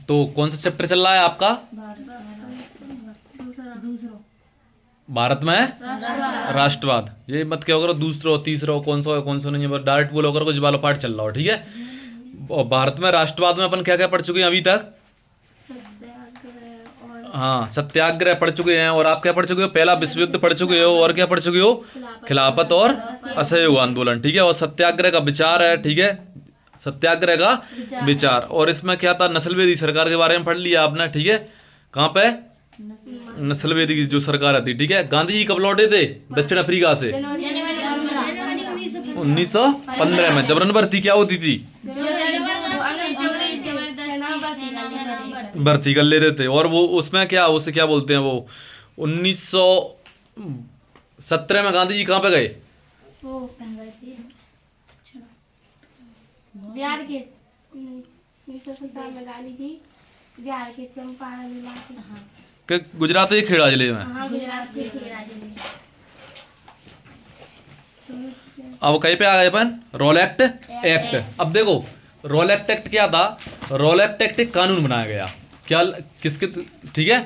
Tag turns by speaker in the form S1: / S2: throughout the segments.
S1: तो कौन सा चैप्टर चल रहा है आपका? भारत में राष्ट्रवाद। ये मत क्या करो दूसरा तीसरा कौन सा कौन सा नहीं, डायरेक्ट बोलो करो कुछ वाला पार्ट चल रहा हो, ठीक है। और भारत में राष्ट्रवाद में अपन क्या क्या पढ़ चुके हैं अभी तक? हाँ, सत्याग्रह पढ़ चुके हैं। और आप क्या पढ़ चुके हो? पहला विश्व युद्ध पढ़ चुके हो। और क्या पढ़ चुके हो? खिलाफत और असहयोग आंदोलन, ठीक है। और सत्याग्रह का विचार है, ठीक है, सत्याग्रह का विचार। और इसमें क्या था? नस्लवेदी सरकार के बारे में पढ़ लिया आपने, ठीक है। कहाँ पे? नस्लवेदी की जो सरकार थी, ठीक है। गांधी जी कब लौटे थे दक्षिण अफ्रीका से? 1915 में। जबरन भर्ती क्या होती थी? भर्ती कर लेते थे। और वो उसमें क्या, उसे क्या बोलते हैं, वो 1917 में गांधी जी कहाँ पे गए?
S2: बिहार के 1917 में गांधी जी बिहार के चंपारण इलाके
S1: के गुजरात के खेड़ा जिले में।
S2: गुजरात के खेड़ा जिले।
S1: अब कहीं पे आ गए अपन? Role act. अब देखो रोल एक्ट क्या था? रोल एक्ट एक कानून बनाया गया, क्या किसके, ठीक है।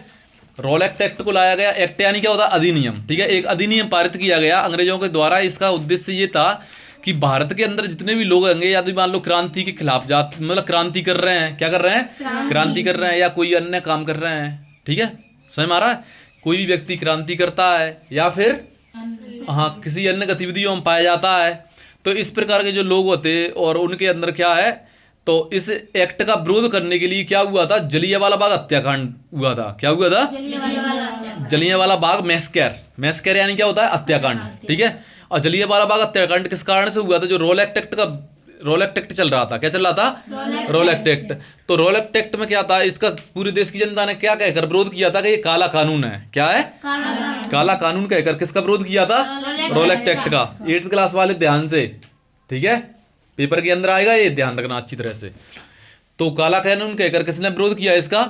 S1: रोल एक्ट को लाया गया। एक्ट यानी क्या होता है? अधिनियम, ठीक है। एक अधिनियम पारित किया गया अंग्रेजों के द्वारा। इसका उद्देश्य ये था कि भारत के अंदर जितने भी लोग होंगे, या तो मान लो क्रांति के खिलाफ जात, मतलब क्रांति कर रहे हैं, क्या कर रहे हैं? क्रांति कर रहे हैं, या कोई अन्य काम कर रहे हैं, ठीक है। समझ में आ रहा है? कोई भी व्यक्ति क्रांति करता है या फिर हाँ किसी अन्य गतिविधियों में पाया जाता है, तो इस प्रकार के जो लोग होते और उनके अंदर क्या है, तो इस एक्ट का विरोध करने के लिए क्या हुआ था? जलियांवाला बाग हत्याकांड हुआ था। क्या हुआ था? जलियांवाला बाग मैस्कर यानी क्या होता है? हत्याकांड, ठीक है। और जलियांवाला बाग हत्याकांड किस कारण से हुआ था? जो रोल एक्ट चल रहा था। क्या चल रहा था? Role act. तो रोल एक्ट में क्या था? इसका पूरे देश की जनता ने क्या कहकर विरोध किया था कि ये काला कानून है। क्या है? काला कानून कहकर किसका विरोध किया था? रोल एक्ट का। 8th क्लास वाले ध्यान से, ठीक है, पेपर के अंदर आएगा, ये ध्यान रखना अच्छी तरह से। तो काला कानून कहकर किसने विरोध किया इसका?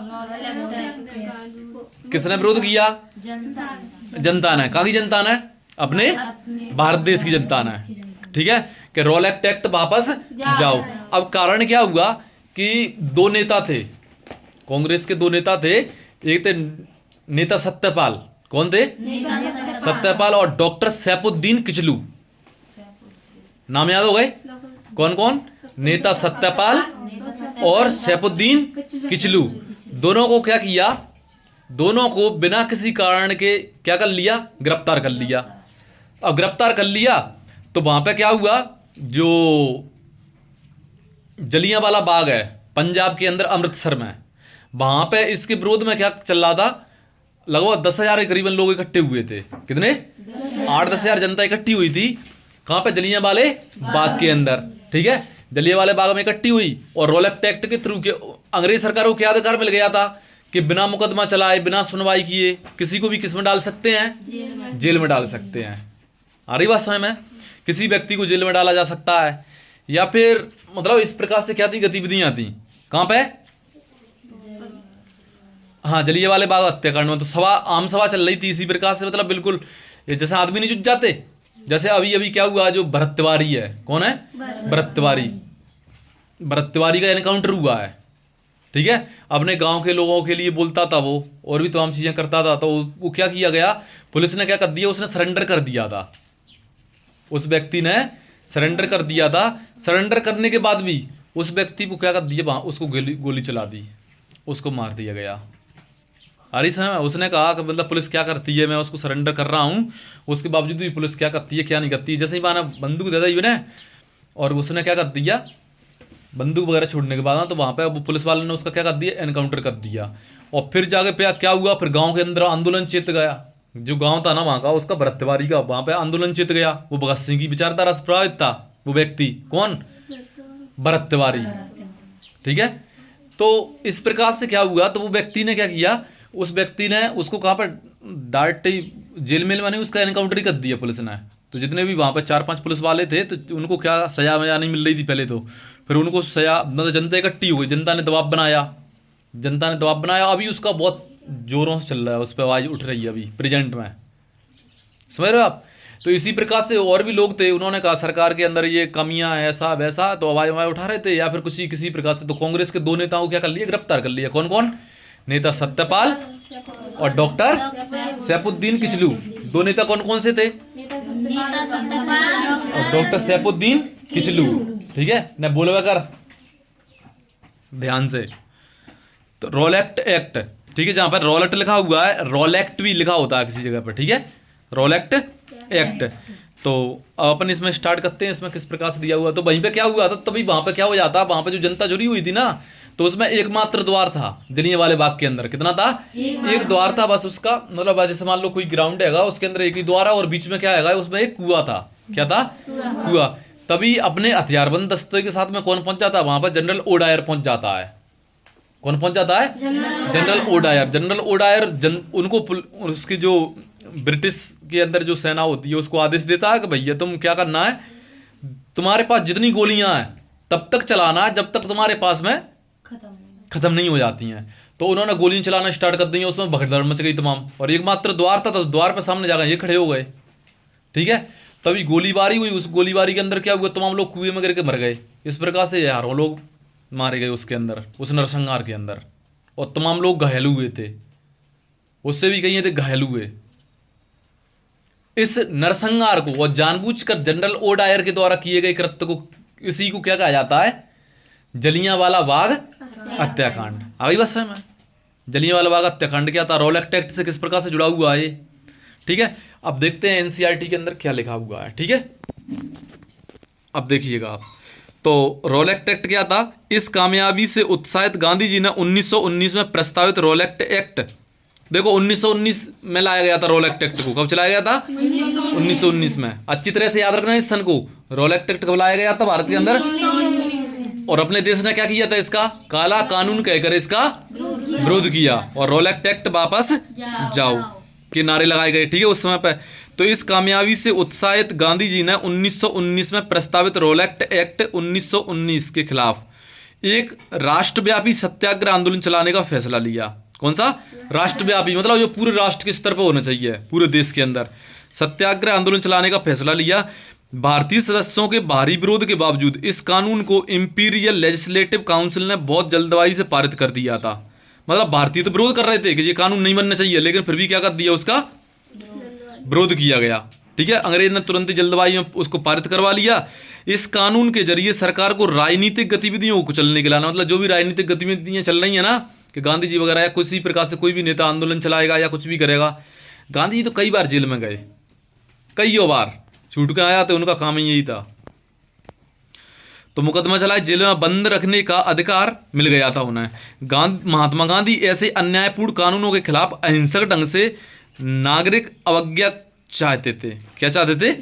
S1: किसने विरोध किया? जनता ने। कहाँ की जनता ने? अपने भारत देश की जनता ने, ठीक है, कि रोल एक्ट वापस जाओ। अब कारण क्या हुआ कि दो नेता थे, कांग्रेस के दो नेता थे। एक थे नेता सत्यपाल। कौन थे? सत्यपाल। और डॉक्टर सैफुद्दीन किचलू। नाम याद हो गए? कौन कौन? नेता सत्यपाल और सैफुद्दीन किचलू। दोनों को क्या किया? दोनों को बिना किसी कारण के क्या कर लिया? गिरफ्तार कर लिया। अब गिरफ्तार कर लिया तो वहां पे क्या हुआ? जो जलियांवाला बाग है पंजाब के अंदर अमृतसर में, वहां पे इसके विरोध में क्या चल रहा था? लगभग 10,000 के करीबन लोग इकट्ठे हुए थे। कितने? 8-10 हजार जनता इकट्ठी हुई थी। कहां पे? जलियांवाले बाग के अंदर, ठीक है। जलियांवाले बाग में इकट्ठी हुई और रोल एक्ट के थ्रू के अंग्रेज सरकार को क्या अधिकार मिल गया था कि बिना मुकदमा चलाए, बिना सुनवाई किए किसी को भी किस में डाल सकते हैं? जेल में डाल सकते हैं। आ रही बात समझ में? किसी व्यक्ति को जेल में डाला जा सकता है। या फिर मतलब इस प्रकार से क्या थी गतिविधियां थी। कहां पे? हाँ, जलियांवाले बाग हत्याकांड में। तो आम सभा चल रही थी इसी प्रकार से, मतलब बिल्कुल ये जैसे आदमी नहीं जुट जाते। जैसे अभी अभी क्या हुआ, जो भरत तिवारी है, कौन है? भरत तिवारी का एनकाउंटर हुआ है, ठीक है। अपने गांव के लोगों के लिए बोलता था वो, और भी तमाम चीजें करता था। तो वो क्या किया गया? पुलिस ने क्या कर दिया? उसने सरेंडर कर दिया था। उस व्यक्ति ने सरेंडर कर दिया था। सरेंडर करने के बाद भी उस व्यक्ति को क्या कर दिया? उसको गोली चला दी, उसको मार दिया गया। अरे समय उसने कहा कि मतलब पुलिस क्या करती है, मैं उसको सरेंडर कर रहा हूँ, उसके बावजूद भी पुलिस क्या करती है क्या नहीं करती है। जैसे ही माना बंदूक दे दी ने, और उसने क्या कर दिया? बंदूक वगैरह छोड़ने के बाद ना, तो वहाँ पे वो पुलिस वाले ने उसका क्या कर दिया? एनकाउंटर कर दिया। और फिर जाके पे क्या हुआ? फिर गाँव के अंदर आंदोलन चेत गया। जो गाँव था ना वहाँ का, उसका भरत तिवारी का, वहाँ पे आंदोलन चेत गया। वो भगत सिंह की विचारधारा से प्रभावित था वो व्यक्ति। कौन? भरत तिवारी, ठीक है। तो इस प्रकार से क्या हुआ? तो वो व्यक्ति ने क्या किया? उस व्यक्ति ने उसको कहाँ पर डायरेक्ट जेल में नहीं, उसका एनकाउंटर ही कर दिया पुलिस ने। तो जितने भी वहाँ पर 4-5 पुलिस वाले थे, तो उनको क्या सजा वजा नहीं मिल रही थी पहले। तो फिर उनको सजा, मतलब जनता इकट्ठी हो गई, जनता ने दबाव बनाया। अभी उसका बहुत जोरों से चल रहा है, उस पर आवाज़ उठ रही है अभी प्रेजेंट में, समझ रहे हो आप? तो इसी प्रकार से और भी लोग थे, उन्होंने कहा सरकार के अंदर ये कमियां हैं, ऐसा वैसा, तो आवाज उठा रहे थे, या फिर किसी प्रकार से। तो कांग्रेस के 2 नेताओं को क्या कर लिया, गिरफ्तार कर लिया। कौन कौन? नेता सत्यपाल और डॉक्टर सैफुद्दीन किचलू। 2 नेता कौन कौन से थे? और डॉक्टर सैफुद्दीन किचलू। ठीक है न, बोलवा कर ध्यान से। तो रोलेक्ट एक्ट, ठीक है, जहां पर रोलेक्ट लिखा हुआ है, रोलेक्ट भी लिखा होता है किसी जगह पर। ठीक है, रोलेक्ट एक्ट। तो अब अपन इसमें स्टार्ट करते हैं, इसमें किस प्रकार से दिया हुआ। तो वहीं पे क्या हुआ था, तभी वहां पे क्या हो जाता, वहां पे जो जनता जुड़ी हुई थी ना, तो उसमें एकमात्र द्वार था जलियांवाले बाग के अंदर। कितना था? एक द्वार था बस उसका। मतलब जैसे मान लो कोई ग्राउंड हैगा, उसके अंदर एक ही द्वार है और बीच में क्या हैगा, उसमें एक कुआं था। क्या था? कुआं। तभी अपने हथियारबंद दस्ते के साथ में कौन पहुंच जाता है वहां पर? जनरल ओडायर पहुंच जाता है। कौन पहुंच जाता है? General O'Dwyer. जनरल ओडायर उनको उसकी जो ब्रिटिश के अंदर जो सेना होती है उसको आदेश देता है कि भैया तुम क्या करना है, तुम्हारे पास जितनी गोलियां हैं तब तक चलाना है जब तक तुम्हारे पास में खत्म नहीं हो जाती हैं। तो उन्होंने गोलियां चलाना स्टार्ट कर दी, उसमें भगदड़ मच गई तमाम। और एकमात्र द्वार था, तो द्वार पर सामने जाकर ये खड़े हो गए। ठीक है, तभी गोलीबारी हुई। उस गोलीबारी के अंदर क्या हुआ, तमाम लोग कुएं में गिर के मर गए। इस प्रकार से यारों लोग मारे गए उसके अंदर, उस नरसंहार के अंदर। और तमाम लोग घायल हुए थे, उससे भी कई थे घायल हुए। इस नरसंहार को और जानबूझकर जनरल ओडायर के द्वारा किए गए कृत्य को, इसी को क्या कहा जाता है? जलियांवाला बाग हत्याकांड। आ गई बस में। जलियांवाला बाग हत्याकांड क्या था, रोलेक्ट एक्ट से किस प्रकार से जुड़ा हुआ है ये। ठीक है, अब देखते हैं एनसीईआरटी के अंदर क्या लिखा हुआ है। ठीक है, अब देखिएगा आप। तो रोलेक्ट एक्ट क्या था? इस कामयाबी से उत्साहित गांधी जी ने 1919 में प्रस्तावित रोलेक्ट एक्ट, देखो 1919 में लाया गया था रोलेक्ट एक्ट को। कब चलाया गया था? 1919 में। अच्छी तरह से याद रखना इस सन को। रोलेक्ट एक्ट कब लाया गया था भारत के अंदर? और अपने देश ने क्या किया था? इसका काला कानून कहकर इसका विरोध किया और रोलेक्ट एक्ट वापस जाओ के नारे लगाए गए। ठीक है, उस समय पर। तो इस कामयाबी से उत्साहित गांधी जी ने 1919 में प्रस्तावित रोलेक्ट एक्ट 1919 के खिलाफ एक राष्ट्रव्यापी सत्याग्रह आंदोलन चलाने का फैसला लिया। कौन सा? राष्ट्रव्यापी, मतलब जो पूरे राष्ट्र के स्तर पर होना चाहिए, पूरे देश के अंदर सत्याग्रह आंदोलन चलाने का फैसला लिया। भारतीय सदस्यों के भारी विरोध के बावजूद इस कानून को इंपीरियल लेजिस्लेटिव काउंसिल ने बहुत जल्दबाजी से पारित कर दिया था। मतलब भारतीय तो विरोध कर रहे थे कि ये कानून नहीं बनना चाहिए, लेकिन फिर भी क्या कर दिया, उसका विरोध किया गया। ठीक है, अंग्रेज ने तुरंत ही जल्दबाजी में उसको पारित करवा लिया। इस कानून के जरिए सरकार को राजनीतिक गतिविधियों को कुचलने के लाना, मतलब जो भी राजनीतिक गतिविधियां चल रही है ना, कि गांधी जी वगैरह या किसी प्रकार से कोई भी नेता आंदोलन चलाएगा या कुछ भी करेगा। गांधी जी तो कई बार जेल में गए, कई बार छूट के आया, तो उनका काम ही यही था। तो मुकदमा चलाए, जेल में बंद रखने का अधिकार मिल गया था उन्हें। महात्मा गांधी ऐसे अन्यायपूर्ण कानूनों के खिलाफ अहिंसक ढंग से नागरिक अवज्ञा चाहते थे। क्या चाहते थे?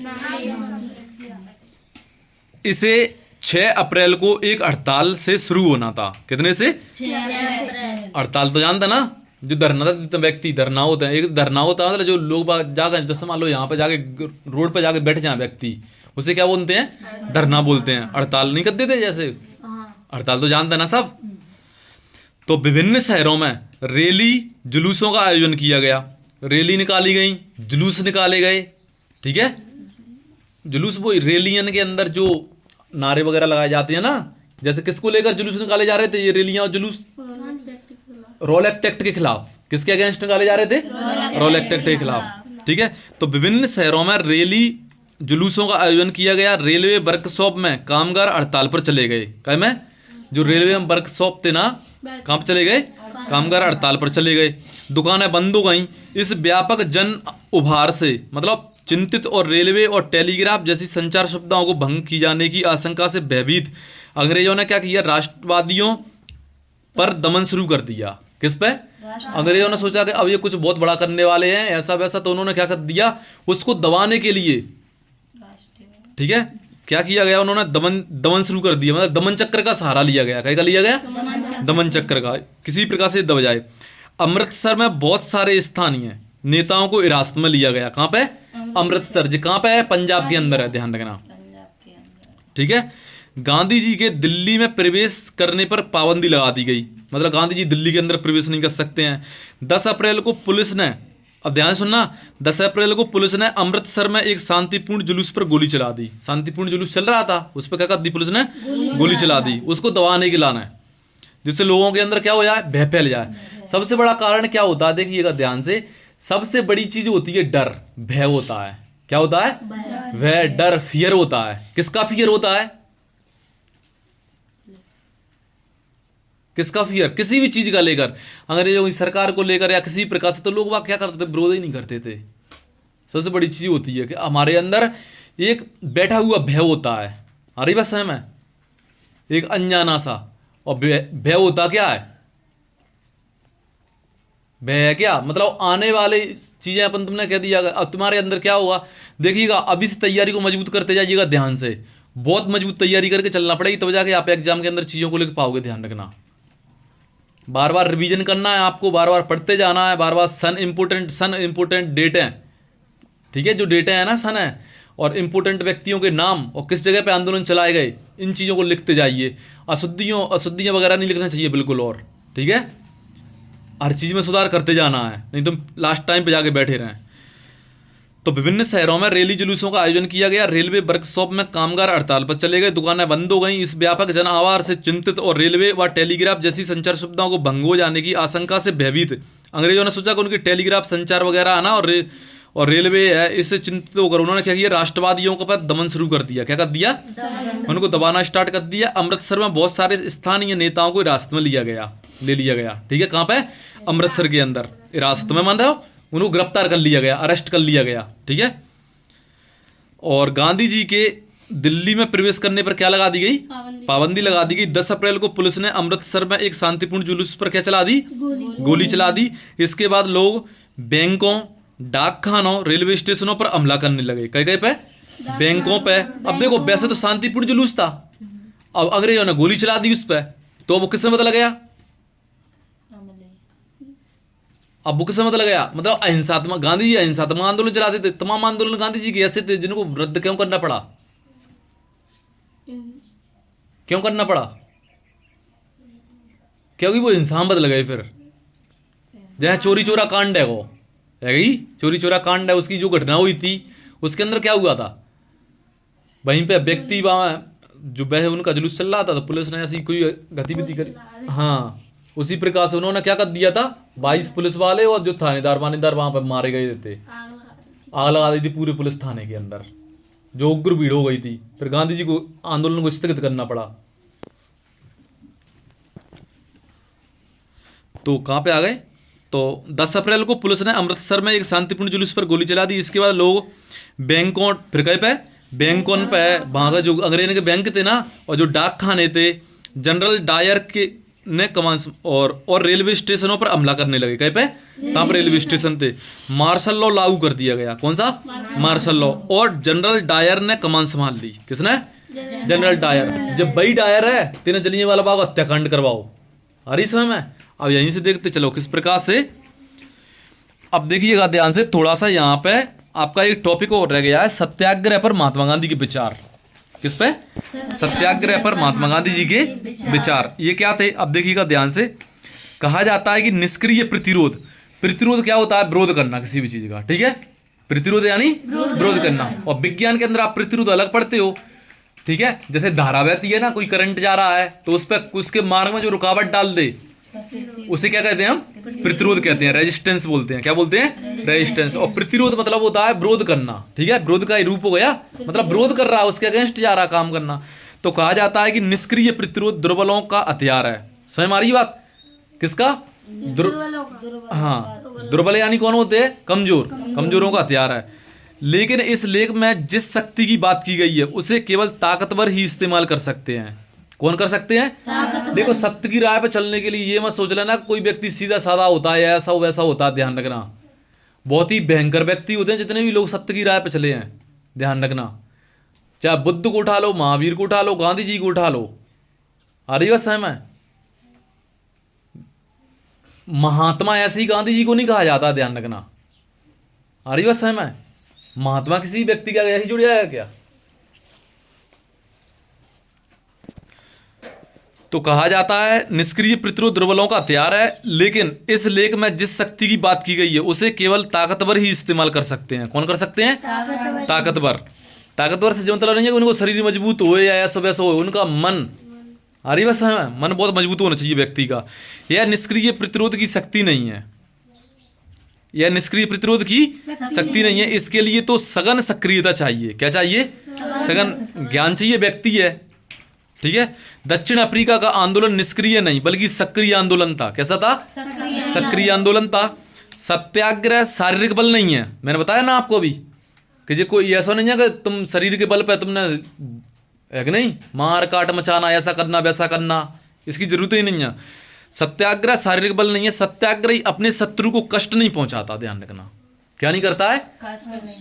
S1: इसे 6 अप्रैल को एक हड़ताल से शुरू होना था। कितने से? 6 अप्रैल। हड़ताल तो जानता ना, जो धरना था, व्यक्ति धरना होता है, एक धरना होता है मतलब जो लोग जाकर, जैसे मान लो यहाँ पे जाके रोड पे जाके बैठ जाए व्यक्ति, उसे क्या बोलते हैं? धरना बोलते हैं। हड़ताल नहीं करते थे जैसे, हड़ताल तो जानते ना सब। तो विभिन्न शहरों में रैली जुलूसों का आयोजन किया गया। रैली निकाली गई, जुलूस निकाले गए। ठीक है, जुलूस वो रैलियन के अंदर जो नारे वगैरह लगाए जाते हैं ना, जैसे किसको लेकर जुलूस निकाले जा रहे थे ये रैलियां और जुलूस? रोलेक्ट एक्ट के खिलाफ। किसके अगेंस्ट निकाले जा रहे थे? रोलेक्ट एक्ट के खिलाफ। ठीक है, तो विभिन्न शहरों में रैली जुलूसों का आयोजन किया गया। रेलवे वर्कशॉप में कामगार हड़ताल पर चले गए। क्या में? जो रेलवे में वर्कशॉप थे ना, कहाँ पर चले गए? कामगार हड़ताल पर चले गए। दुकानें बंद हो गई। इस व्यापक जन उभार से मतलब चिंतित और रेलवे और टेलीग्राफ जैसी संचार सुविधाओं को भंग की जाने की आशंका से भयभीत अंग्रेजों ने क्या किया? राष्ट्रवादियों पर दमन शुरू कर दिया। किस पे? अंग्रेजों ने सोचा कि अब ये कुछ बहुत बड़ा करने वाले हैं, ऐसा वैसा, तो उन्होंने क्या कर दिया? उसको दबाने के लिए, ठीक है, क्या किया गया? उन्होंने दमन शुरू कर दिया। मतलब दमन चक्र का सहारा लिया गया। क्या लिया गया? दमन चक्र का, किसी प्रकार से दब जाए। अमृतसर में बहुत सारे स्थानीय नेताओं को हिरासत में लिया गया। कहाँ पे? अमृतसर। जी कहाँ पे है? पंजाब के अंदर है, ध्यान रखना। ठीक है, गांधी जी के दिल्ली में प्रवेश करने पर पाबंदी लगा दी गई। मतलब गांधी जी दिल्ली के अंदर प्रवेश नहीं कर सकते हैं। 10 अप्रैल को पुलिस ने अब ध्यान से सुनना, 10 अप्रैल को पुलिस ने अमृतसर में एक शांतिपूर्ण जुलूस पर गोली चला दी। शांतिपूर्ण जुलूस चल रहा था, उस पर क्या कर दी पुलिस ने? गोली चला दी। उसको दबाने के लाना है, जिससे लोगों के अंदर क्या हो जाए? भय फैल जाए। सबसे बड़ा कारण क्या होता है? देखिएगा ध्यान से, सबसे बड़ी चीज होती है डर, भय होता है। क्या होता है? भय, डर, फियर होता है। किसका फियर होता है? किसका फियर? किसी भी चीज का लेकर, अंग्रेजों की सरकार को लेकर या किसी प्रकार से, तो लोग वह क्या करते थे? विरोध ही नहीं करते थे। सबसे बड़ी चीज होती है कि हमारे अंदर एक बैठा हुआ भय होता है। अरे बस है मैं एक अनजाना सा, और भय होता क्या है? भय है क्या? मतलब आने वाले चीजें अपन तुमने कह दिया, अब तुम्हारे अंदर क्या होगा? देखिएगा, अभी से तैयारी को मजबूत करते जाइएगा ध्यान से। बहुत मजबूत तैयारी करके चलना पड़ेगी, तब जाके आप एग्जाम के अंदर चीजों को लेकर पाओगे। ध्यान रखना, बार बार रिवीजन करना है आपको, बार बार पढ़ते जाना है, बार बार सन इंपोर्टेंट डेट है, ठीक है? जो डेटे हैं ना, सन है, और इंपोर्टेंट व्यक्तियों के नाम और किस जगह पे आंदोलन चलाए गए, इन चीज़ों को लिखते जाइए। अशुद्धियाँ वगैरह नहीं लिखना चाहिए बिल्कुल, और ठीक है, हर चीज़ में सुधार करते जाना है, नहीं तो लास्ट टाइम पे जाके बैठे रहें। तो विभिन्न शहरों में रैली जुलूसों का आयोजन किया गया। रेलवे वर्कशॉप में कामगार हड़ताल पर चले गए, दुकानें बंद हो गईं। इस व्यापक जन आवार से चिंतित और रेलवे व टेलीग्राफ जैसी संचार सुविधाओं को भंग हो जाने की आशंका से भयभीत अंग्रेजों ने सोचा कि उनकी टेलीग्राफ संचार वगैरह है ना, और रेलवे है, इससे चिंतित होकर उन्होंने क्या किया? राष्ट्रवादियों के पास दमन शुरू कर दिया। क्या कर दिया? उनको दबाना स्टार्ट कर दिया। अमृतसर में बहुत सारे स्थानीय नेताओं को हिरासत में ले लिया गया। ठीक है, कहाँ पे? अमृतसर के अंदर हिरासत में, मान रहे, उनको गिरफ्तार कर लिया गया, अरेस्ट कर लिया गया। ठीक है, और गांधी जी के दिल्ली में प्रवेश करने पर क्या लगा दी गई? पाबंदी लगा दी गई। 10 अप्रैल को पुलिस ने अमृतसर में एक शांतिपूर्ण जुलूस पर क्या चला दी? गोली चला दी। इसके बाद लोग बैंकों, डाकखानों, रेलवे स्टेशनों पर हमला करने लगे। कहीं कहीं पे? बैंकों पे। अब देखो, वैसे तो शांतिपूर्ण जुलूस था, अब अंग्रेजों ने गोली चला दी उस पर, तो वो किससे मतलब गया? अब वो किससे मतलब गया? मतलब अहिंसात्मक, गांधी जी अहिंसात्मक आंदोलन चलाते थे। तमाम आंदोलन गांधी जी के ऐसे थे जिनको रद्द क्यों करना पड़ा? क्यों करना पड़ा? क्योंकि वो इंसान बदल गए। फिर जहाँ चोरी चोरा कांड है, वो है गई चोरी चोरा कांड है, उसकी जो घटना हुई थी उसके अंदर क्या हुआ था? वहीं पे व्यक्ति वहाँ जो वह उनका जुलूस चल रहा था, तो पुलिस ने ऐसी कोई गतिविधि करी, हाँ, उसी प्रकार से उन्होंने क्या कर दिया था? 22 पुलिस वाले और जो थानेदार वानेदार वहां पर मारे गए थे, आग लगा दी थी पूरे पुलिस थाने के अंदर, जो उग्र भीड़ हो गई थी। फिर गांधी जी को आंदोलन को स्थगित करना पड़ा। तो कहां पे आ गए? तो 10 अप्रैल को पुलिस ने अमृतसर में एक शांतिपूर्ण जुलूस पर गोली चला दी। इसके बाद लोग बैंकों, फिर कहीं पे? बैंकों पे, वहां का जो अंग्रेजों के बैंक थे ना, और जो डाक खाने थे, जनरल डायर के ने कमान और रेलवे स्टेशनों पर हमला करने लगे। कहीं पे? कहां पर? रेलवे स्टेशन थे। मार्शल लॉ लागू कर दिया गया। कौन सा? Martial law. और जनरल डायर ने कमान संभाल ली। किसने? General Dyer. जब वही डायर है, तेने जलियांवाला बाग हत्याकांड करवाओ। आ रही समय में? अब यहीं से देखते चलो किस प्रकार से। अब देखिएगा ध्यान से, थोड़ा सा यहाँ पे आपका एक टॉपिक और रह गया है, सत्याग्रह पर महात्मा गांधी के विचार। किस पे? सत्याग्रह पर महात्मा गांधी जी के विचार। ये क्या थे? अब देखिएगा ध्यान से। कहा जाता है कि निष्क्रिय प्रतिरोध, प्रतिरोध क्या होता है? विरोध करना किसी भी चीज का। ठीक है, प्रतिरोध यानी विरोध करना। और विज्ञान के अंदर आप प्रतिरोध अलग पढ़ते हो। ठीक है, जैसे धारा बहती है ना, कोई करंट जा रहा है, तो उस पर उसके मार्ग में जो रुकावट डाल दे, उसे क्या कहते हैं? हम प्रतिरोध कहते हैं, रेजिस्टेंस बोलते हैं। क्या बोलते हैं? रेजिस्टेंस। और प्रतिरोध मतलब होता है विरोध करना। ठीक है, विरोध का ही रूप हो गया, मतलब विरोध कर रहा है, उसके अगेंस्ट जा रहा काम करना। तो कहा जाता है कि निष्क्रिय प्रतिरोध दुर्बलों का हथियार है। समझ हमारी बात? किसका? हाँ, दुर्बल यानी कौन होते हैं? कमजोर, कमजोरों का हथियार है। लेकिन इस लेख में जिस शक्ति की बात की गई है, उसे केवल ताकतवर ही इस्तेमाल कर सकते हैं। कौन कर सकते हैं? देखो, सत्य की राह पे चलने के लिए ये मत सोच लेना कोई व्यक्ति सीधा साधा होता है, ऐसा वैसा होता है। ध्यान रखना, बहुत ही भयंकर व्यक्ति होते हैं जितने भी लोग सत्य की राह पे चले हैं। ध्यान रखना, चाहे बुद्ध को उठा लो, महावीर को उठा लो, गांधी जी को उठा लो। आ रही बात समझ में? महात्मा ऐसे ही गांधी जी को नहीं कहा जाता। ध्यान रखना, आ रही बात समझ में? महात्मा किसी व्यक्ति का ऐसे जुड़ जाएगा क्या? तो कहा जाता है निष्क्रिय प्रतिरोध दुर्बलों का हथियार है, लेकिन इस लेख में जिस शक्ति की बात की गई है उसे केवल ताकतवर ही इस्तेमाल कर सकते हैं। कौन कर सकते हैं? ताकतवर। ताकतवर से जो मतलब नहीं है कि उनको शरीर मजबूत हो या ऐसा वैसा हो, उनका मन, आ रही बस है, मन बहुत मजबूत होना चाहिए व्यक्ति का। यह निष्क्रिय प्रतिरोध की शक्ति नहीं है, यह निष्क्रिय प्रतिरोध की शक्ति नहीं है। इसके लिए तो सघन सक्रियता चाहिए। क्या चाहिए? सघन ज्ञान चाहिए, व्यक्ति है। ठीक है। दक्षिण अफ्रीका का आंदोलन निष्क्रिय नहीं बल्कि सक्रिय आंदोलन था। कैसा था? सक्रिय आंदोलन था। सत्याग्रह शारीरिक बल नहीं है। मैंने बताया ना आपको अभी कि ये कोई ऐसा नहीं है कि तुम शरीर के बल पे तुमने है कि नहीं मार काट मचाना, ऐसा करना वैसा करना, इसकी जरूरत ही नहीं है। सत्याग्रह शारीरिक बल नहीं है। सत्याग्रही अपने शत्रु को कष्ट नहीं पहुंचाता। ध्यान रखना, क्या नहीं करता है?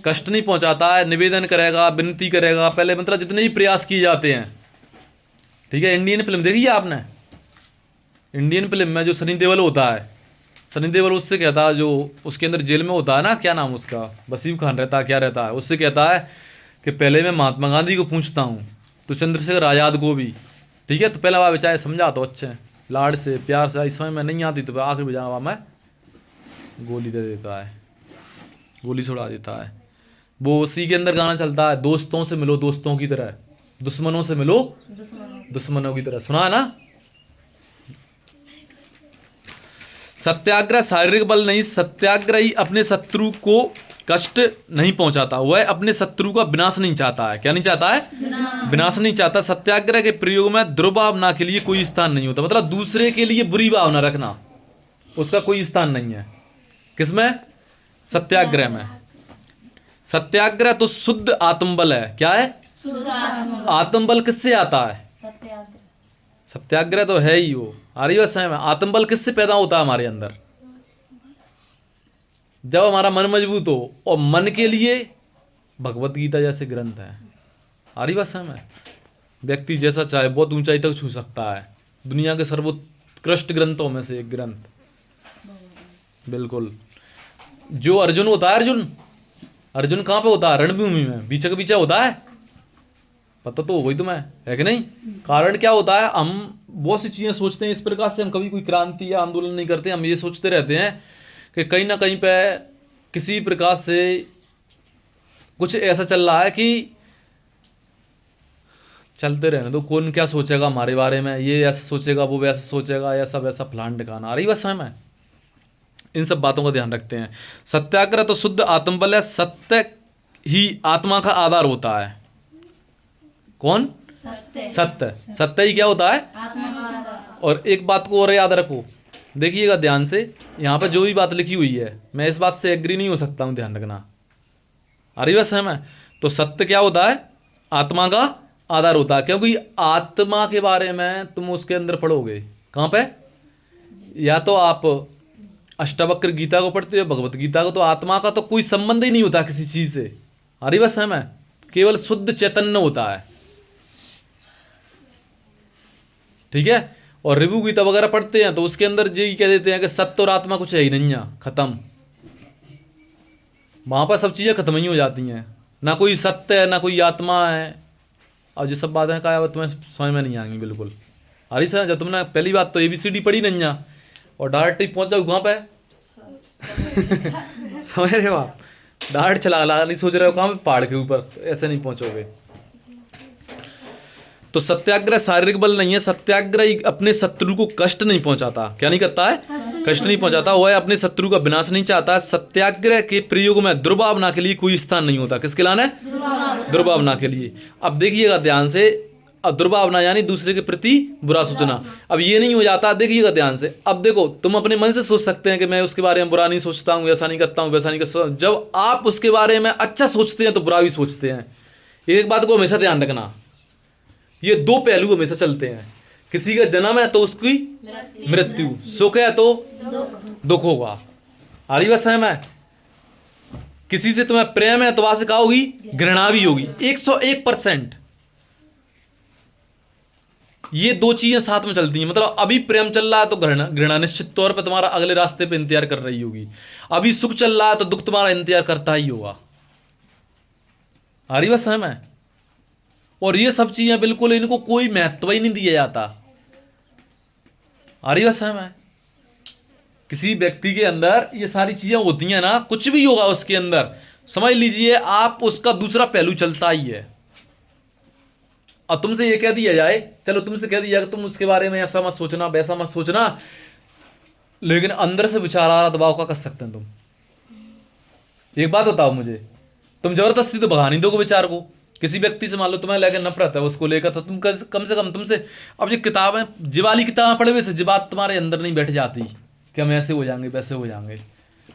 S1: कष्ट नहीं पहुंचाता है। निवेदन करेगा, विनती करेगा, पहले मतलब जितने भी प्रयास किए जाते हैं। ठीक है। इंडियन फिल्म देखी है आपने? इंडियन फिल्म में जो सनी देओल होता है, सनी देओल उससे कहता है, जो उसके अंदर जेल में होता है ना, क्या नाम उसका, वसीम खान रहता है, क्या रहता है, उससे कहता है कि पहले मैं महात्मा गांधी को पूछता हूँ तो चंद्रशेखर आज़ाद को भी। ठीक है। तो पहला बार बेचारे समझा तो अच्छे लाड से प्यार से, इस समय में नहीं आती तो आखिर बजा मैं गोली दे देता है, गोली छुड़ा देता है। वो उसी के अंदर गाना चलता है, दोस्तों से मिलो दोस्तों की तरह, दुश्मनों से मिलो दुश्मनों की तरह। सुना है ना? सत्याग्रह शारीरिक बल नहीं। सत्याग्रही अपने शत्रु को कष्ट नहीं पहुंचाता, वह अपने शत्रु का विनाश नहीं चाहता है। क्या नहीं चाहता है? विनाश नहीं चाहता। सत्याग्रह के प्रयोग में दुर्भावना के लिए कोई स्थान नहीं होता, मतलब दूसरे के लिए बुरी भावना रखना उसका कोई स्थान नहीं है। किसमें? सत्याग्रह में। सत्याग्रह तो शुद्ध आत्मबल है। क्या है? आत्मबल किससे आता है? सत्याग्रह तो है ही वो। आ रही है? आत्मबल किससे पैदा होता है? हमारे अंदर जब हमारा मन मजबूत हो, और मन के लिए भगवत गीता जैसे ग्रंथ है। आ रही बात समझ में? व्यक्ति जैसा चाहे बहुत ऊंचाई तक छू सकता है। दुनिया के सर्वोत्कृष्ट ग्रंथों में से एक ग्रंथ, बिल्कुल। जो अर्जुन होता है, अर्जुन कहाँ पे होता है? रणभूमि में, बीचे के पीछे होता है। पता तो वही तुम्हें है कि नहीं? कारण क्या होता है? हम बहुत सी चीजें सोचते हैं इस प्रकार से, हम कभी कोई क्रांति या आंदोलन नहीं करते। हम ये सोचते रहते हैं कि कहीं ना कहीं पे किसी प्रकार से कुछ ऐसा चल रहा है कि चलते रहने दो, कौन क्या सोचेगा हमारे बारे में, ये ऐसा सोचेगा, वो वैसा सोचेगा, ऐसा वैसा फलान ठिकाना। आ रही बस में इन सब बातों का ध्यान रखते हैं। सत्याग्रह तो शुद्ध आत्मबल है। सत्य ही आत्मा का आधार होता है। कौन? सत्य। सत्य ही क्या होता है? और एक बात को और याद रखो, देखिएगा ध्यान से, यहाँ पर जो भी बात लिखी हुई है मैं इस बात से एग्री नहीं हो सकता हूँ, ध्यान रखना। अरे बस है मैं तो सत्य क्या होता है? आत्मा का आधार होता है। क्योंकि आत्मा के बारे में तुम उसके अंदर पढ़ोगे कहाँ पे? या तो आप अष्टावक्र गीता को पढ़ते हो, भगवत गीता को, तो आत्मा का तो कोई संबंध ही नहीं होता किसी चीज से। अरे बस है मैं केवल शुद्ध चैतन्य होता है। ठीक है। और रिभु गीता वगैरह पढ़ते हैं तो उसके अंदर यही कह देते हैं कि सत्य और आत्मा कुछ है ही नहीं है, खत्म। वहां पर सब चीजें खत्म ही हो जाती हैं, ना कोई सत्य है ना कोई आत्मा है। और जो सब बातें कहा तुम्हें समझ में नहीं आएंगी बिल्कुल। अरे सर जब तुमने पहली बात तो ABCD पढ़ी नहीं है और डायरेक्ट ही पहुंच जाओ वहां पे समझ रहे हो आप? डायरेक्ट चला नहीं सोच रहे हो कहाँ पे? पहाड़ के ऊपर। ऐसे नहीं पहुंचोगे। तो सत्याग्रह शारीरिक बल नहीं है। सत्याग्रह अपने शत्रु को कष्ट नहीं पहुंचाता। क्या नहीं करता है? कष्ट नहीं पहुंचाता। वह अपने शत्रु का विनाश नहीं चाहता। सत्याग्रह के प्रयोग में दुर्भावना के लिए कोई स्थान नहीं होता। किसके लाना है? दुर्भावना के लिए। अब देखिएगा ध्यान से, अब दुर्भावना यानी दूसरे के प्रति बुरा सोचना। अब ये नहीं हो जाता, देखिएगा ध्यान से। अब देखो, तुम अपने मन से सोच सकते हैं कि मैं उसके बारे में बुरा नहीं सोचता हूँ, ऐसा नहीं करता हूँ, वैसा नहीं करता। जब आप उसके बारे में अच्छा सोचते हैं तो बुरा भी सोचते हैं। एक बात को हमेशा ध्यान रखना, ये दो पहलू हमेशा चलते हैं। किसी का जन्म है तो उसकी मृत्यु, सुख है तो दुख होगा। आ रही बात समझ में? किसी से तुम्हें प्रेम है तो वहां से क्या होगी? घृणा भी होगी। 101%। ये दो चीजें साथ में चलती हैं। मतलब अभी प्रेम चल रहा है तो घृणा निश्चित तौर पे तुम्हारा अगले रास्ते पे इंतजार कर रही होगी। अभी सुख चल रहा है तो दुख तुम्हारा इंतजार करता ही होगा। आ रही बात समझ में? और ये सब चीजें बिल्कुल, इनको कोई महत्व ही नहीं दिया जाता। आ रही बात समझ में? किसी व्यक्ति के अंदर ये सारी चीजें होती हैं ना, कुछ भी होगा उसके अंदर, समझ लीजिए आप उसका दूसरा पहलू चलता ही है। अब तुमसे ये कह दिया जाए, चलो तुमसे कह दिया कि तुम उसके बारे में ऐसा मत सोचना, वैसा मत सोचना, लेकिन अंदर से विचार आ रहा, दबाव का कर सकते हैं तुम? एक बात बताओ मुझे, तुम जबरदस्ती तो भगा नहीं दोगे विचार को। किसी व्यक्ति से मान लो तुम्हें लेकर नफरत है, उसको लेकर, तो तुम कम से कम तुमसे, अब ये किताबें, जिवाली किताबें पढ़े हुए से ये बात तुम्हारे अंदर नहीं बैठ जाती कि हम ऐसे हो जाएंगे वैसे हो जाएंगे।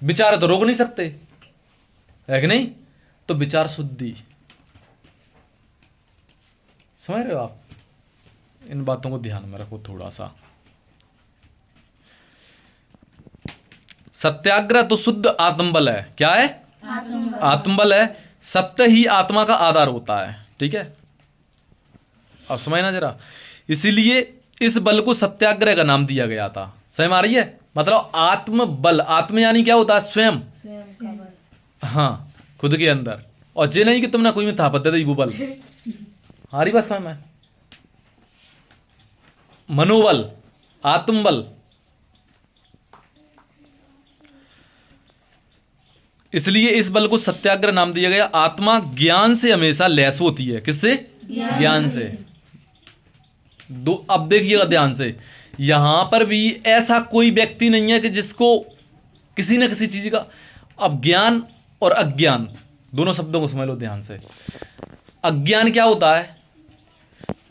S1: विचार तो रोक नहीं सकते, है कि नहीं? तो विचार शुद्धि, समझ रहे हो आप? इन बातों को ध्यान में रखो थोड़ा सा। सत्याग्रह तो शुद्ध आत्मबल है। क्या है? आत्मबल है। सत्य ही आत्मा का आधार होता है। ठीक है, अब समझना जरा। इसीलिए इस बल को सत्याग्रह का नाम दिया गया था। समझ आ रही है? मतलब आत्मबल, आत्म यानी क्या होता है? स्वयं
S2: का बल।
S1: हाँ, खुद के अंदर। और ये नहीं कि तुमने कोई में थापत दे दी वो बल। हारी बात समझ में? मनोबल, आत्मबल। इसलिए इस बल को सत्याग्रह नाम दिया गया। आत्मा ज्ञान से हमेशा लैस होती है। किससे? ज्ञान से। दो, अब देखिएगा ध्यान से, यहां पर भी ऐसा कोई व्यक्ति नहीं है कि जिसको किसी न किसी चीज का, अब ज्ञान और अज्ञान दोनों शब्दों को समझ लो ध्यान से। अज्ञान क्या होता है?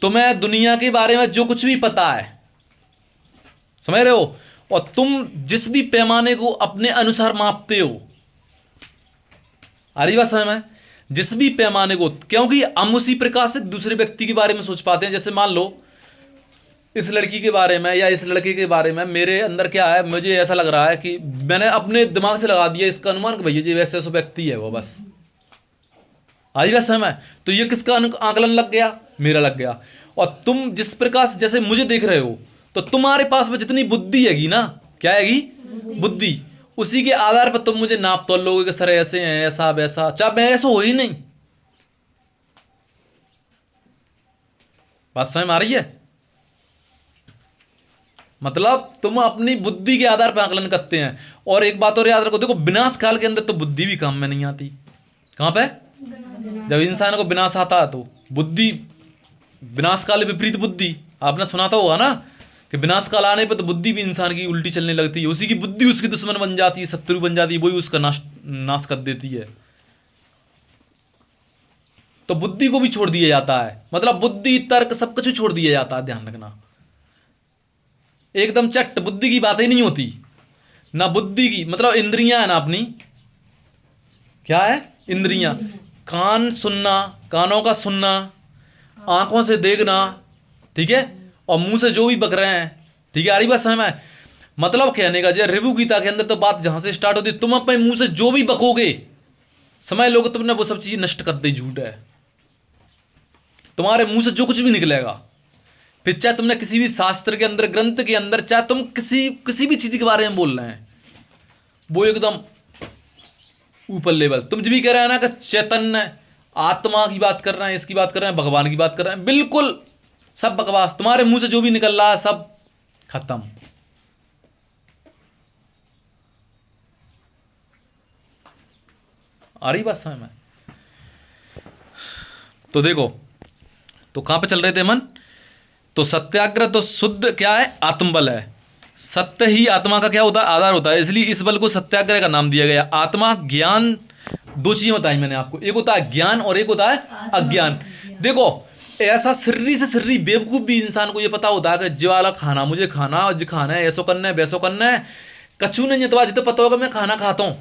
S1: तुम्हें दुनिया के बारे में जो कुछ भी पता है, समझ रहे हो, और तुम जिस भी पैमाने को अपने अनुसार मापते हो, आ रही बात समझ में? जिस भी पैमाने को, क्योंकि हम उसी प्रकार से दूसरे व्यक्ति के बारे में सोच पाते हैं। जैसे मान लो इस लड़की के बारे में या इस लड़के के बारे में मेरे अंदर क्या है, मुझे ऐसा लग रहा है कि मैंने अपने दिमाग से लगा दिया इसका अनुमान कि भैया जी वैसे ऐसा व्यक्ति है वो, बस। आ रही बात समझ में? तो ये किसका आकलन लग गया? मेरा लग गया। और तुम जिस प्रकार से जैसे मुझे देख रहे हो, तो तुम्हारे पास में जितनी बुद्धि हैगी ना, क्या हैगी? बुद्धि। उसी के आधार पर तुम मुझे नाप तोल लोगे कि सर ऐसे हैं, ऐसा वैसा, चाहे मैं ऐसा हो ही नहीं। बात समझ में आ रही है? मतलब तुम अपनी बुद्धि के आधार पर आकलन करते हैं। और एक बात और याद रखो, देखो विनाश काल के अंदर तो बुद्धि भी काम में नहीं आती। कहां पे? जब इंसान को विनाश आता है तो बुद्धि, विनाश काल विपरीत बुद्धि, आपने सुना तो होगा ना कि विनाश काल आने पर तो बुद्धि भी इंसान की उल्टी चलने लगती है। उसी की बुद्धि उसकी दुश्मन बन जाती है, शत्रु बन जाती है, वही उसका नाश कर देती है। तो बुद्धि को भी छोड़ दिया जाता है। मतलब बुद्धि, तर्क, सब कुछ छोड़ दिया जाता है। ध्यान रखना, एकदम चट बुद्धि की बात ही नहीं होती ना। बुद्धि की मतलब इंद्रियां है ना अपनी, क्या है? इंद्रियां। कान सुनना, कानों का सुनना, आंखों से देखना, ठीक है, और मुंह से जो भी बक रहे हैं, ठीक है। आ रही बात समझ में? मतलब कहने का जो रिभु गीता के अंदर तो बात जहां से स्टार्ट होती, तुम अपने मुंह से जो भी बकोगे, समझ लोगे तुमने वो सब चीजें नष्ट कर दी। झूठ है। तुम्हारे मुंह से जो कुछ भी निकलेगा, फिर चाहे तुमने किसी भी शास्त्र के अंदर, ग्रंथ के अंदर, चाहे तुम किसी भी चीज के बारे में बोल रहे हैं, वो एकदम ऊपर लेवल। तुम जो भी कह रहे हैं ना कि चैतन्य आत्मा की बात कर रहे हैं, इसकी बात कर रहे हैं, भगवान की बात कर रहे हैं, बिल्कुल सब बकवास। तुम्हारे मुंह से जो भी निकल रहा है सब खत्म। आ रही बात समझ में? तो देखो, तो कहां पे चल रहे थे मन? तो सत्याग्रह तो शुद्ध क्या है? आत्मबल है। सत्य ही आत्मा का क्या होता है? आधार होता है। इसलिए इस बल को सत्याग्रह का नाम दिया गया। आत्मा, ज्ञान, दो चीजें बताई मैंने आपको, एक होता है ज्ञान और एक होता है अज्ञान। देखो, ऐसा सिर्री से सिर्री बेवकूफ भी इंसान को ये पता होता है कि जो वाला खाना मुझे खाना है, ऐसो करना है, वैसो करना है। कछू नहीं तो जितना पता होगा मैं खाना खाता हूं,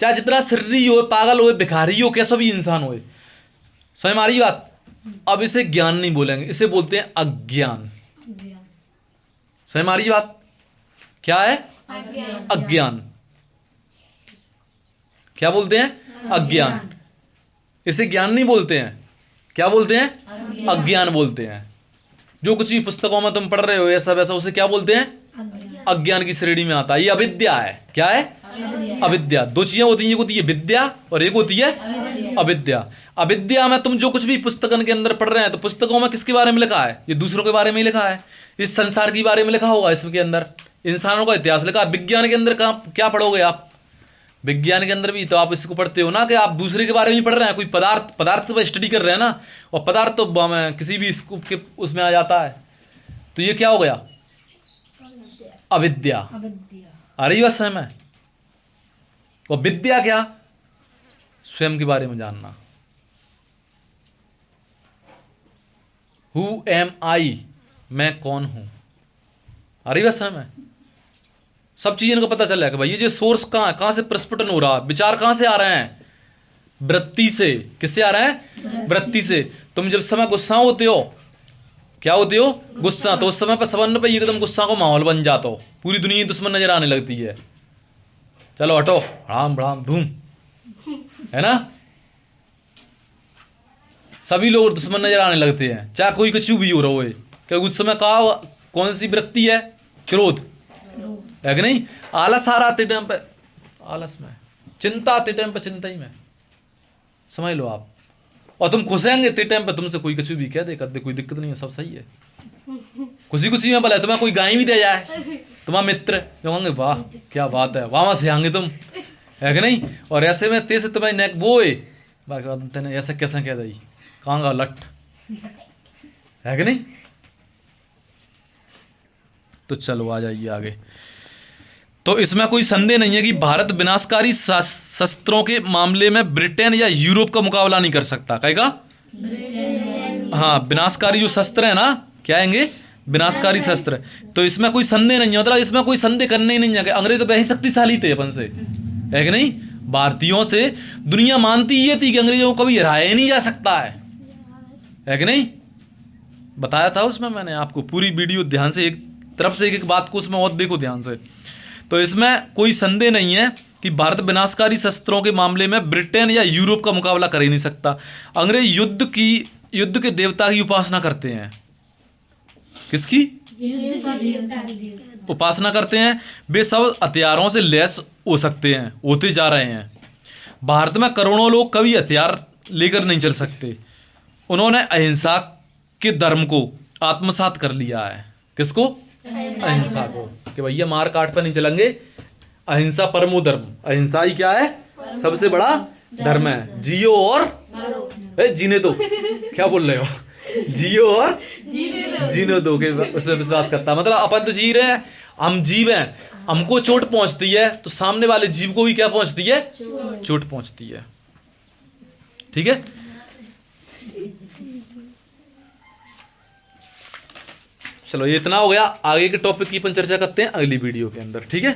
S1: चाहे जितना सिर्री हो, पागल हो, भिखारी हो, कैसा भी इंसान हो। समझ में आ रही बात? अब इसे ज्ञान नहीं बोलेंगे, इसे बोलते हैं अज्ञान। समझ में आ रही बात? क्या है? अज्ञान। क्या बोलते हैं? अज्ञान। इसे ज्ञान नहीं बोलते हैं, क्या बोलते हैं? अज्ञान बोलते हैं। जो कुछ भी पुस्तकों में तुम पढ़ रहे हो ऐसा वैसा, उसे क्या बोलते हैं? अज्ञान की श्रेणी में आता है। ये अविद्या है। क्या है? अविद्या। दो चीजें होती हैं, एक होती है विद्या और एक होती है अविद्या। अविद्या में तुम जो कुछ भी पुस्तकन के अंदर पढ़ रहे हैं, तो पुस्तकों में किसके बारे में लिखा है? ये दूसरों के बारे में ही लिखा है, इस संसार के बारे में लिखा होगा, इसके अंदर इंसानों का इतिहास लिखा है। विज्ञान के अंदर कहाँ क्या पढ़ोगे आप? विज्ञान के अंदर भी तो आप इसको पढ़ते हो ना, कि आप दूसरे के बारे में ही पढ़ रहे हैं, कोई पदार्थ पर स्टडी कर रहे हैं ना, और पदार्थ तो किसी भी स्कूप के उसमें आ जाता है। तो ये क्या हो गया? अविद्या। आ रही बात समझ में? और विद्या क्या? स्वयं के बारे में जानना। हु एम आई, मैं कौन हूं। आ रही बात समझ में? सब चीजें इनको पता चल रहा है कि भाई ये सोर्स कहां से प्रस्फुटन हो रहा है, विचार कहां से आ रहे हैं? वृत्ति से। किससे आ रहे हैं? वृत्ति से। तुम जब समय गुस्सा होते हो, क्या होते हो? गुस्सा। तो उस समय पर सबन पे एकदम गुस्सा को माहौल बन जाता हो, पूरी दुनिया दुश्मन नजर आने लगती है। चलो हटो, राम राम धूम, है ना? सभी लोग दुश्मन नजर आने लगते हैं, चाहे कोई कुछ भी हो रहा हो। क्या उस समय कौन सी वृत्ति है? क्रोध है कि नहीं? आलस आ रहा आते टाइम पे आलस में, चिंता आते टाइम पे चिंता ही में, समझ लो आप। और तुम खुश रहेंगे इतने टाइम पे, तुमसे कोई कुछ भी कह दे, कर दे, कोई दिक्कत नहीं है, सब सही है। खुशी में भला तुम्हें कोई गाय भी दे जाए, तुम्हारा मित्र जो होंगे, वाह क्या बात है, वहां से आएंगे तुम, है कि नहीं? और ऐसे में तेज तुम्हें नेक बोए, बाकी ऐसा कैसा कह दी, कहाँ का लट, है कि नहीं? तो चलो आ जाइए आगे। तो इसमें कोई संदेह नहीं है कि भारत विनाशकारी शस्त्रों के मामले में ब्रिटेन या यूरोप का मुकाबला नहीं कर सकता। कहेगा हाँ, विनाशकारी जो शस्त्र है ना, क्या आएंगे? विनाशकारी शस्त्र। तो इसमें कोई संदेह नहीं है, मतलब इसमें कोई संदेह करने ही नहीं है। अंग्रेज तो वही शक्तिशाली थे अपन से, है कि नहीं? भारतीयों से दुनिया मानती ये थी कि अंग्रेजों को कभी हराया ही नहीं जा सकता है कि नहीं? बताया था उसमें मैंने आपको, पूरी वीडियो ध्यान से, एक तरफ से एक बात को उसमें और देखो ध्यान से। तो इसमें कोई संदेह नहीं है कि भारत विनाशकारी शस्त्रों के मामले में ब्रिटेन या यूरोप का मुकाबला कर ही नहीं सकता। अंग्रेज युद्ध के देवता की उपासना करते हैं। किसकी उपासना करते हैं? वे सब हथियारों से लैस हो सकते हैं, होते जा रहे हैं। भारत में करोड़ों लोग कभी हथियार लेकर नहीं चल सकते। उन्होंने अहिंसा के धर्म को आत्मसात कर लिया है। किसको? अहिंसा को, कि भैया मार काट पर नहीं चलेंगे, अहिंसा परमो धर्म। अहिंसा ही क्या है? सबसे बड़ा धर्म है। जियो और जीने दो, क्या बोल रहे हो? जियो और जीने दो के उसमें विश्वास करता। मतलब अपन तो जी रहे हैं, हम जीव हैं, हमको चोट पहुंचती है तो सामने वाले जीव को भी क्या पहुंचती है? चोट पहुंचती है। ठीक है? चलो ये इतना हो गया। आगे के टॉपिक की अपन चर्चा करते हैं अगली वीडियो के अंदर। ठीक है?